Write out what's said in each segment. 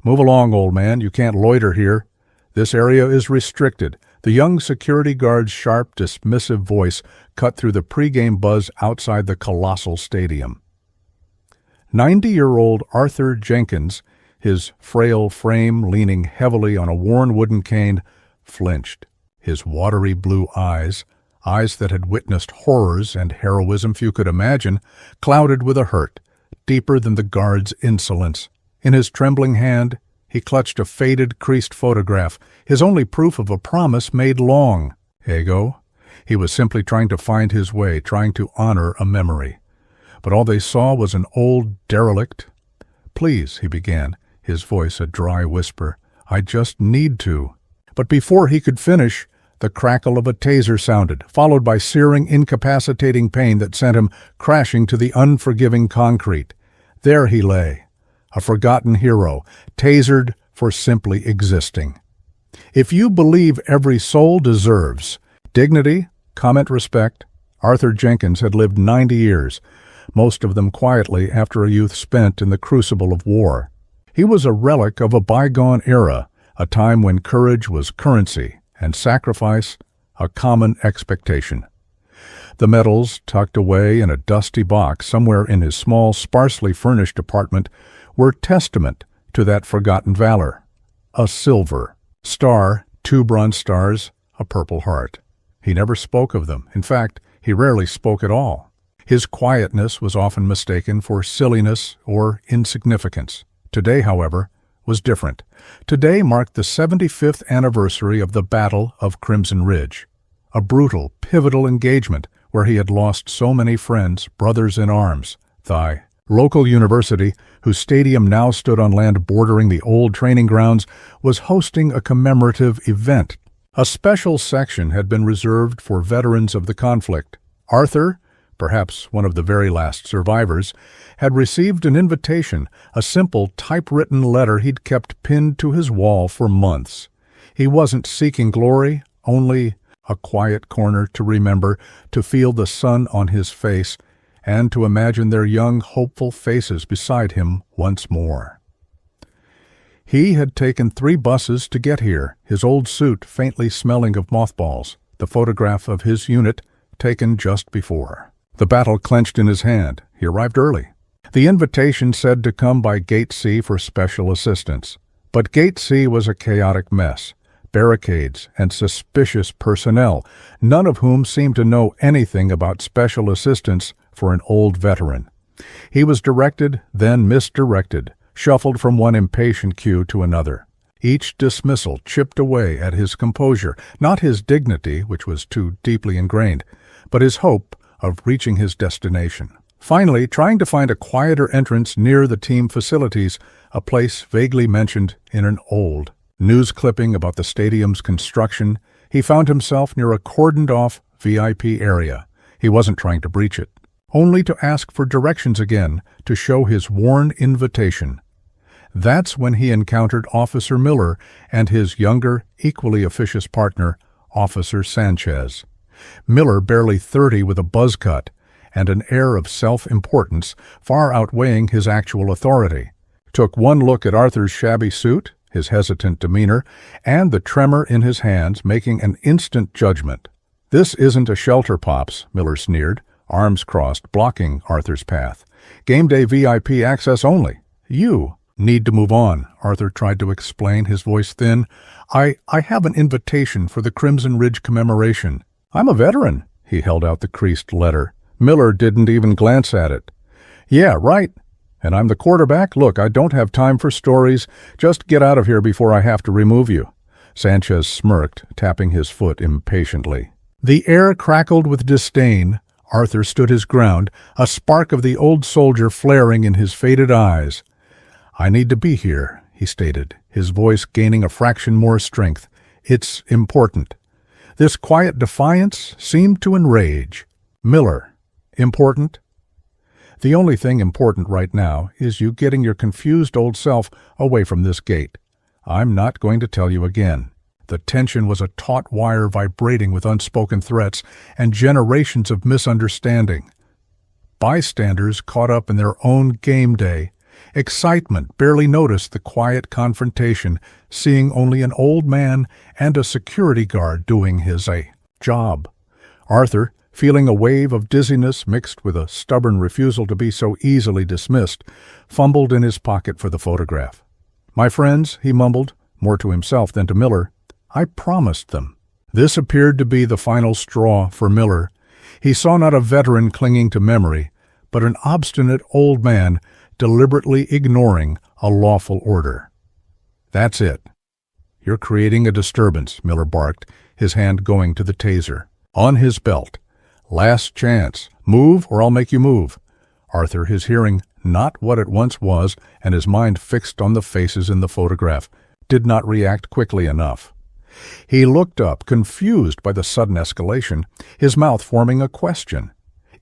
"Move along, old man. You can't loiter here. This area is restricted." The young security guard's sharp, dismissive voice cut through the pregame buzz outside the colossal stadium. 90-year-old Arthur Jenkins, his frail frame leaning heavily on a worn wooden cane, flinched. His watery blue eyes that had witnessed horrors and heroism few could imagine, clouded with a hurt, deeper than the guard's insolence. In his trembling hand, he clutched a faded, creased photograph, his only proof of a promise made long. Ego? He was simply trying to find his way, trying to honor a memory. But all they saw was an old derelict. "Please," he began, his voice a dry whisper, "I just need to." But before he could finish, the crackle of a taser sounded, followed by searing, incapacitating pain that sent him crashing to the unforgiving concrete. There he lay, a forgotten hero, tasered for simply existing. If you believe every soul deserves dignity, common respect, Arthur Jenkins had lived 90 years, most of them quietly after a youth spent in the crucible of war. He was a relic of a bygone era, a time when courage was currency and sacrifice a common expectation. The medals, tucked away in a dusty box somewhere in his small, sparsely furnished apartment, were testament to that forgotten valor. A silver star, 2 bronze stars, a purple heart. He never spoke of them. In fact, he rarely spoke at all. His quietness was often mistaken for silliness or insignificance. Today, however, was different. Today marked the 75th anniversary of the Battle of Crimson Ridge, a brutal, pivotal engagement where he had lost so many friends, brothers in arms. The local university, whose stadium now stood on land bordering the old training grounds, was hosting a commemorative event. A special section had been reserved for veterans of the conflict. Arthur, perhaps one of the very last survivors, had received an invitation, a simple typewritten letter he'd kept pinned to his wall for months. He wasn't seeking glory, only a quiet corner to remember, to feel the sun on his face, and to imagine their young, hopeful faces beside him once more. He had taken 3 buses to get here, his old suit faintly smelling of mothballs, the photograph of his unit taken just before. The battle clenched in his hand. He arrived early. The invitation said to come by Gate C for special assistance. But Gate C was a chaotic mess. Barricades and suspicious personnel, none of whom seemed to know anything about special assistance for an old veteran. He was directed, then misdirected, shuffled from one impatient queue to another. Each dismissal chipped away at his composure, not his dignity, which was too deeply ingrained, but his hope of reaching his destination. Finally, trying to find a quieter entrance near the team facilities, a place vaguely mentioned in an old news clipping about the stadium's construction, he found himself near a cordoned-off VIP area. He wasn't trying to breach it, only to ask for directions again, to show his worn invitation. That's when he encountered Officer Miller and his younger, equally officious partner, Officer Sanchez. Miller, barely 30 with a buzz cut and an air of self-importance far outweighing his actual authority, took one look at Arthur's shabby suit, his hesitant demeanor, and the tremor in his hands, making an instant judgment. "This isn't a shelter, Pops," Miller sneered, arms crossed, blocking Arthur's path. "Game day VIP access only. You need to move on," Arthur tried to explain, his voice thin. I have an invitation for the Crimson Ridge commemoration." "I'm a veteran." He held out the creased letter. Miller didn't even glance at it. "Yeah, right. And I'm the quarterback? Look, I don't have time for stories. Just get out of here before I have to remove you." Sanchez smirked, tapping his foot impatiently. The air crackled with disdain. Arthur stood his ground, a spark of the old soldier flaring in his faded eyes. "I need to be here," he stated, his voice gaining a fraction more strength. "It's important." This quiet defiance seemed to enrage. "Miller, important? The only thing important right now is you getting your confused old self away from this gate. I'm not going to tell you again." The tension was a taut wire vibrating with unspoken threats and generations of misunderstanding. Bystanders caught up in their own game day Excitement barely noticed the quiet confrontation, seeing only an old man and a security guard doing his job. Arthur, feeling a wave of dizziness mixed with a stubborn refusal to be so easily dismissed, fumbled in his pocket for the photograph. "My friends," he mumbled, more to himself than to Miller, "I promised them." This appeared to be the final straw for Miller. He saw not a veteran clinging to memory, but an obstinate old man deliberately ignoring a lawful order. "That's it. You're creating a disturbance," Miller barked, his hand going to the taser. On his belt. "Last chance. Move or I'll make you move." Arthur, his hearing not what it once was and his mind fixed on the faces in the photograph, did not react quickly enough. He looked up, confused by the sudden escalation, his mouth forming a question.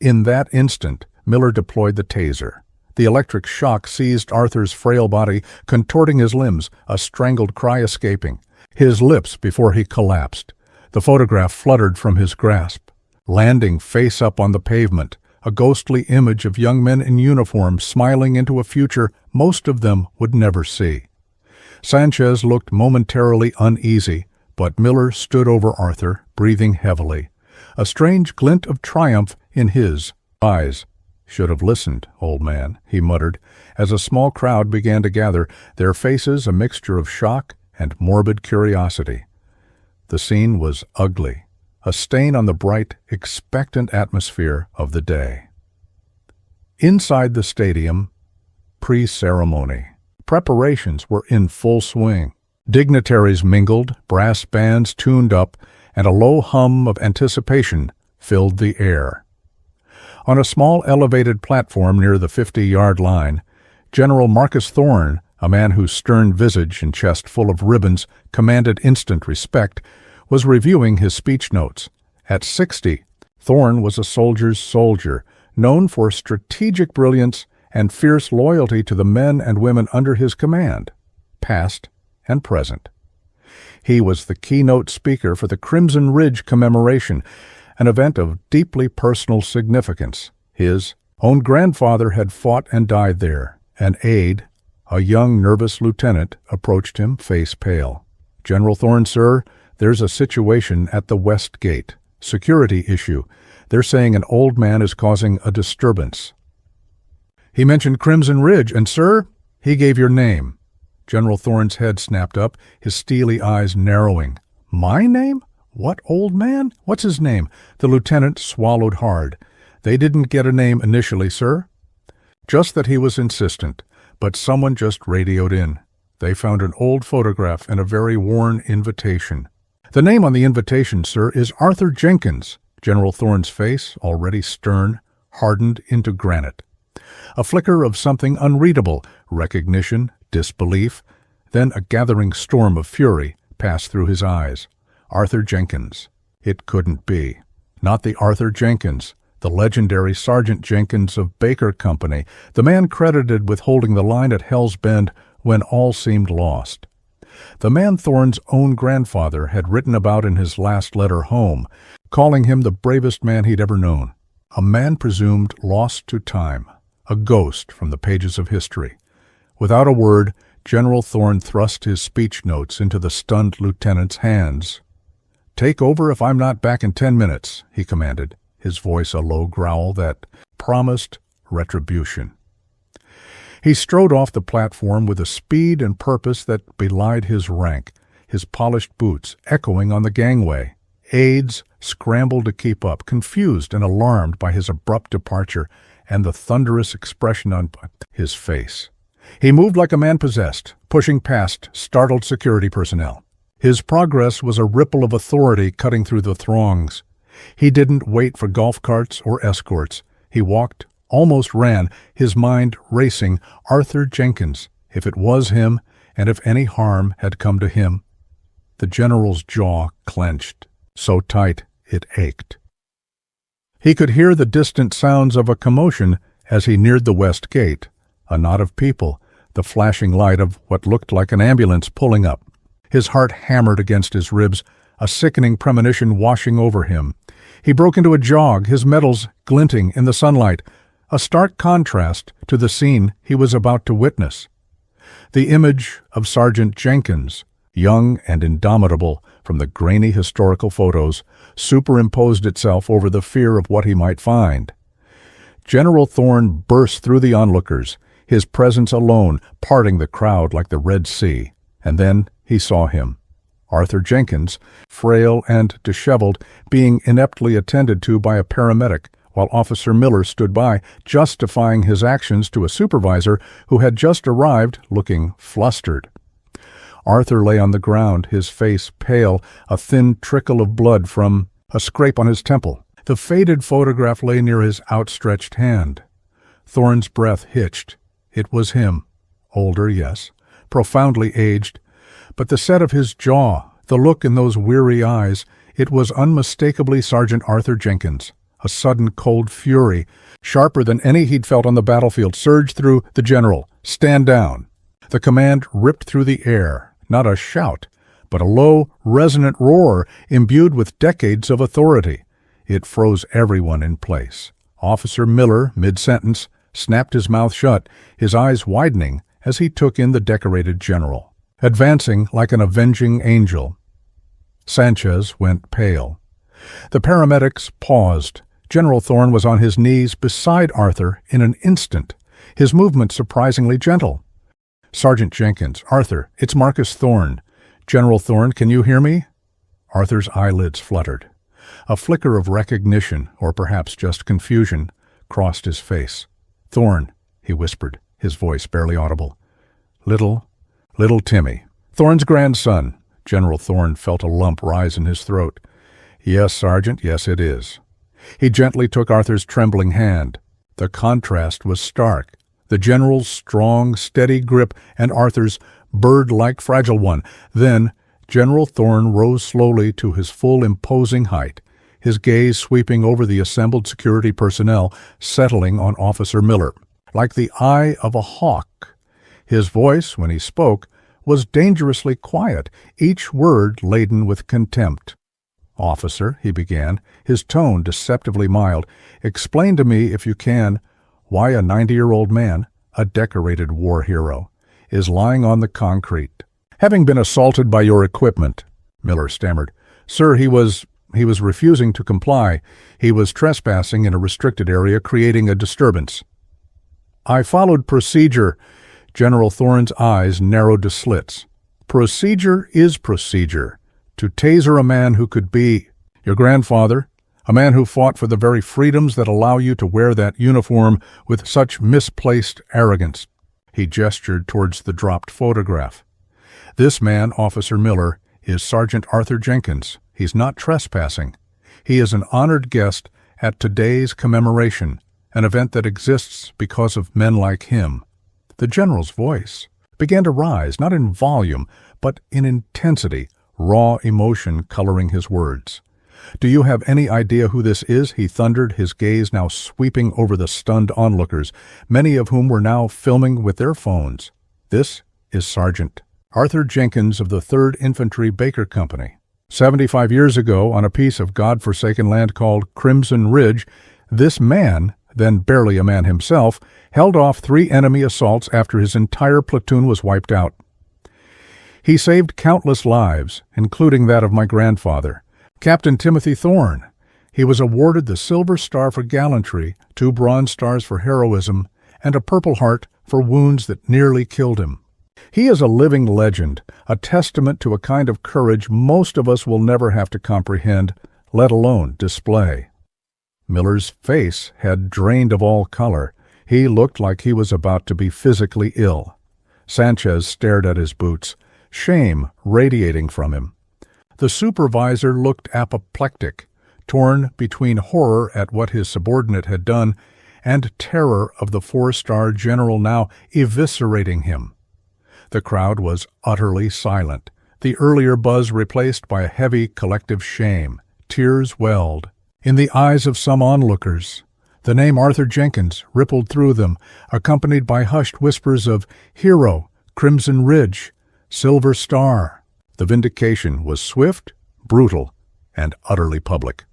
In that instant, Miller deployed the taser. The electric shock seized Arthur's frail body, contorting his limbs, a strangled cry escaping. His lips before he collapsed. The photograph fluttered from his grasp. Landing face up on the pavement, a ghostly image of young men in uniform smiling into a future most of them would never see. Sanchez looked momentarily uneasy, but Miller stood over Arthur, breathing heavily, a strange glint of triumph in his eyes. "Should have listened, old man," he muttered, as a small crowd began to gather, their faces a mixture of shock and morbid curiosity. The scene was ugly, a stain on the bright, expectant atmosphere of the day. Inside the stadium, pre-ceremony. Preparations were in full swing. Dignitaries mingled, brass bands tuned up, and a low hum of anticipation filled the air. On a small elevated platform near the 50-yard line, General Marcus Thorne, a man whose stern visage and chest full of ribbons commanded instant respect, was reviewing his speech notes. At 60, Thorne was a soldier's soldier, known for strategic brilliance and fierce loyalty to the men and women under his command, past and present. He was the keynote speaker for the Crimson Ridge commemoration, an event of deeply personal significance. His own grandfather had fought and died there. An aide, a young, nervous lieutenant, approached him, face pale. "General Thorne, sir, there's a situation at the West Gate. Security issue. They're saying an old man is causing a disturbance." "He mentioned Crimson Ridge, and, sir, he gave your name." General Thorne's head snapped up, his steely eyes narrowing. "My name? What old man? What's his name?" The lieutenant swallowed hard. "They didn't get a name initially, sir. Just that he was insistent, but someone just radioed in. They found an old photograph and a very worn invitation." "The name on the invitation, sir, is Arthur Jenkins." General Thorne's face, already stern, hardened into granite. A flicker of something unreadable, recognition, disbelief, then a gathering storm of fury passed through his eyes. Arthur Jenkins. It couldn't be. Not the Arthur Jenkins, the legendary Sergeant Jenkins of Baker Company, the man credited with holding the line at Hell's Bend when all seemed lost. The man Thorne's own grandfather had written about in his last letter home, calling him the bravest man he'd ever known. A man presumed lost to time, a ghost from the pages of history. Without a word, General Thorne thrust his speech notes into the stunned lieutenant's hands. "Take over if I'm not back in 10 minutes, he commanded, his voice a low growl that promised retribution. He strode off the platform with a speed and purpose that belied his rank, his polished boots echoing on the gangway. Aides scrambled to keep up, confused and alarmed by his abrupt departure and the thunderous expression on his face. He moved like a man possessed, pushing past startled security personnel. His progress was a ripple of authority cutting through the throngs. He didn't wait for golf carts or escorts. He walked, almost ran, his mind racing. Arthur Jenkins, if it was him, and if any harm had come to him. The general's jaw clenched, so tight it ached. He could hear the distant sounds of a commotion as he neared the west gate, a knot of people, the flashing light of what looked like an ambulance pulling up. His heart hammered against his ribs, a sickening premonition washing over him. He broke into a jog, his medals glinting in the sunlight. a stark contrast to the scene he was about to witness. The image of Sergeant Jenkins, young and indomitable from the grainy historical photos, superimposed itself over the fear of what he might find. General Thorne burst through the onlookers, his presence alone parting the crowd like the Red Sea, and then he saw him. Arthur Jenkins, frail and disheveled, being ineptly attended to by a paramedic, while Officer Miller stood by, justifying his actions to a supervisor who had just arrived looking flustered. Arthur lay on the ground, his face pale, a thin trickle of blood from a scrape on his temple. The faded photograph lay near his outstretched hand. Thorne's breath hitched. It was him. Older, yes, profoundly aged, but the set of his jaw, the look in those weary eyes, it was unmistakably Sergeant Arthur Jenkins. A sudden cold fury, sharper than any he'd felt on the battlefield, surged through the general. "Stand down." The command ripped through the air, not a shout, but a low, resonant roar imbued with decades of authority. It froze everyone in place. Officer Miller, mid-sentence, snapped his mouth shut, his eyes widening as he took in the decorated general. Advancing like an avenging angel, Sanchez went pale. The paramedics paused. General Thorne was on his knees beside Arthur in an instant, his movement surprisingly gentle. "Sergeant Jenkins, Arthur, it's Marcus Thorne. General Thorne, can you hear me?" Arthur's eyelids fluttered. A flicker of recognition, or perhaps just confusion, crossed his face. "Thorne," he whispered, his voice barely audible. Little Timmy. Thorne's grandson." General Thorne felt a lump rise in his throat. "Yes, Sergeant, yes it is." He gently took Arthur's trembling hand. The contrast was stark. The general's strong, steady grip and Arthur's bird-like fragile one. Then General Thorne rose slowly to his full imposing height, his gaze sweeping over the assembled security personnel, settling on Officer Miller, like the eye of a hawk. His voice, when he spoke, was dangerously quiet, each word laden with contempt. "Officer," he began, his tone deceptively mild, "explain to me, if you can, why a 90-year-old man, a decorated war hero, is lying on the concrete, having been assaulted by your equipment." Miller stammered. "Sir, he was refusing to comply. He was trespassing in a restricted area, creating a disturbance." "I followed procedure." General Thorne's eyes narrowed to slits. "Procedure is procedure. To taser a man who could be your grandfather, a man who fought for the very freedoms that allow you to wear that uniform with such misplaced arrogance." He gestured towards the dropped photograph. "This man, Officer Miller, is Sergeant Arthur Jenkins. He's not trespassing. He is an honored guest at today's commemoration, an event that exists because of men like him." The general's voice began to rise, not in volume, but in intensity, raw emotion coloring his words. "Do you have any idea who this is?" he thundered, his gaze now sweeping over the stunned onlookers, many of whom were now filming with their phones. "This is Sergeant Arthur Jenkins of the 3rd Infantry Baker Company. 75 years ago, on a piece of God-forsaken land called Crimson Ridge, this man, then barely a man himself, held off 3 enemy assaults after his entire platoon was wiped out. He saved countless lives, including that of my grandfather, Captain Timothy Thorne. He was awarded the Silver Star for gallantry, 2 Bronze Stars for heroism, and a Purple Heart for wounds that nearly killed him. He is a living legend, a testament to a kind of courage most of us will never have to comprehend, let alone display." Miller's face had drained of all color. He looked like he was about to be physically ill. Sanchez stared at his boots, shame radiating from him. The supervisor looked apoplectic, torn between horror at what his subordinate had done and terror of the 4-star general now eviscerating him. The crowd was utterly silent, the earlier buzz replaced by a heavy collective shame. Tears welled in the eyes of some onlookers. The name Arthur Jenkins rippled through them, accompanied by hushed whispers of hero, Crimson Ridge, Silver Star. The vindication was swift, brutal, and utterly public.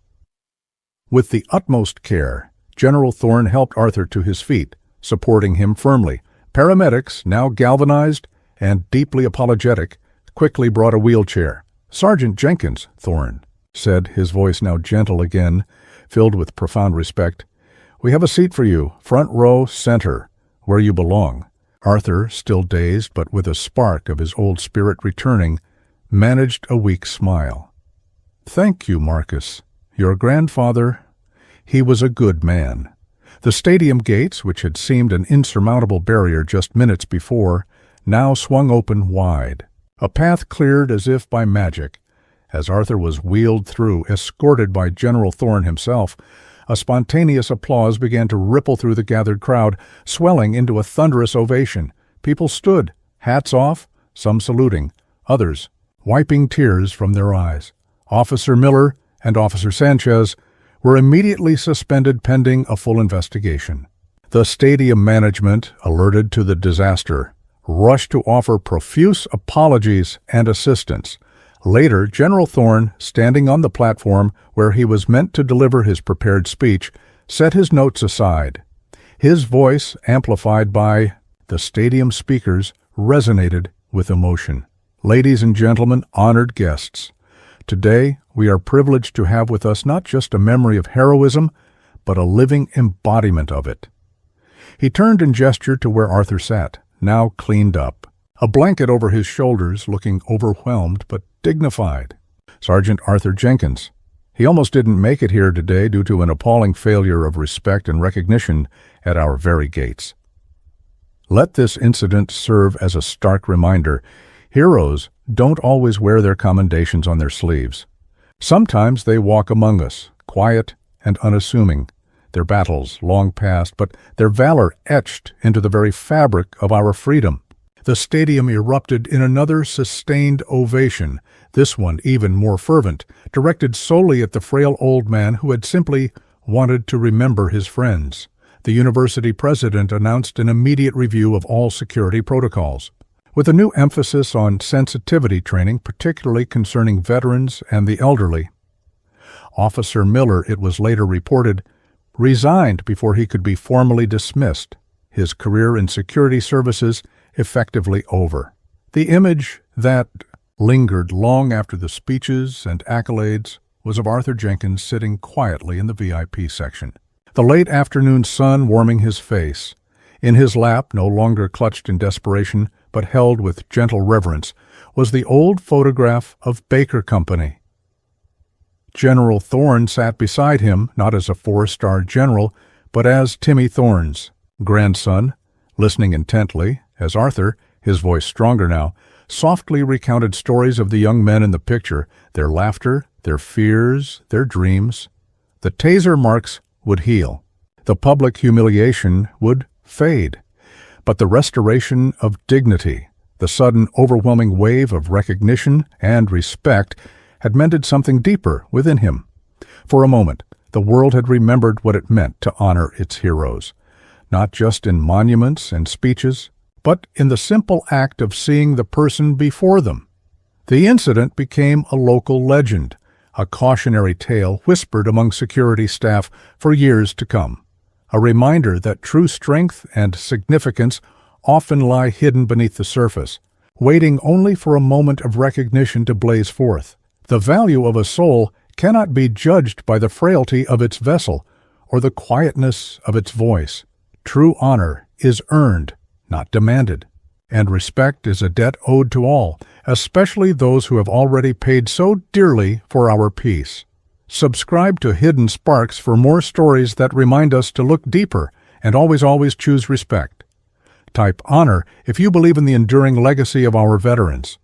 With the utmost care, General Thorne helped Arthur to his feet, supporting him firmly. Paramedics, now galvanized and deeply apologetic, quickly brought a wheelchair. "Sergeant Jenkins," Thorne said, his voice now gentle again, filled with profound respect, "we have a seat for you, front row, center, where you belong." Arthur, still dazed but with a spark of his old spirit returning, managed a weak smile. "Thank you, Marcus. Your grandfather, he was a good man." The stadium gates, which had seemed an insurmountable barrier just minutes before, now swung open wide. A path cleared as if by magic. As Arthur was wheeled through, escorted by General Thorne himself, a spontaneous applause began to ripple through the gathered crowd, swelling into a thunderous ovation. People stood, hats off, some saluting, others wiping tears from their eyes. Officer Miller and Officer Sanchez were immediately suspended pending a full investigation. The stadium management, alerted to the disaster, rushed to offer profuse apologies and assistance. Later, General Thorne, standing on the platform where he was meant to deliver his prepared speech, set his notes aside. His voice, amplified by the stadium speakers, resonated with emotion. "Ladies and gentlemen, honored guests, today we are privileged to have with us not just a memory of heroism, but a living embodiment of it." He turned and gestured to where Arthur sat, now cleaned up, a blanket over his shoulders, looking overwhelmed but dignified. "Sergeant Arthur Jenkins. He almost didn't make it here today due to an appalling failure of respect and recognition at our very gates. Let this incident serve as a stark reminder. Heroes don't always wear their commendations on their sleeves. Sometimes they walk among us, quiet and unassuming, their battles long past, but their valor etched into the very fabric of our freedom." The stadium erupted in another sustained ovation, this one even more fervent, directed solely at the frail old man who had simply wanted to remember his friends. The university president announced an immediate review of all security protocols, with a new emphasis on sensitivity training, particularly concerning veterans and the elderly. Officer Miller, it was later reported, resigned before he could be formally dismissed, his career in security services effectively over. The image that lingered long after the speeches and accolades was of Arthur Jenkins sitting quietly in the VIP section, the late afternoon sun warming his face. In his lap, no longer clutched in desperation, but held with gentle reverence, was the old photograph of Baker Company. General Thorne sat beside him, not as a four-star general, but as Timmy Thorne's grandson, listening intently, as Arthur, his voice stronger now, softly recounted stories of the young men in the picture, their laughter, their fears, their dreams. The taser marks would heal. The public humiliation would fade. But the restoration of dignity, the sudden overwhelming wave of recognition and respect, had mended something deeper within him. For a moment, the world had remembered what it meant to honor its heroes, not just in monuments and speeches, but in the simple act of seeing the person before them. The incident became a local legend, a cautionary tale whispered among security staff for years to come, a reminder that true strength and significance often lie hidden beneath the surface, waiting only for a moment of recognition to blaze forth. The value of a soul cannot be judged by the frailty of its vessel or the quietness of its voice. True honor is earned, not demanded, and respect is a debt owed to all, especially those who have already paid so dearly for our peace. Subscribe to Hidden Sparks for more stories that remind us to look deeper and always choose respect. Type honor if you believe in the enduring legacy of our veterans.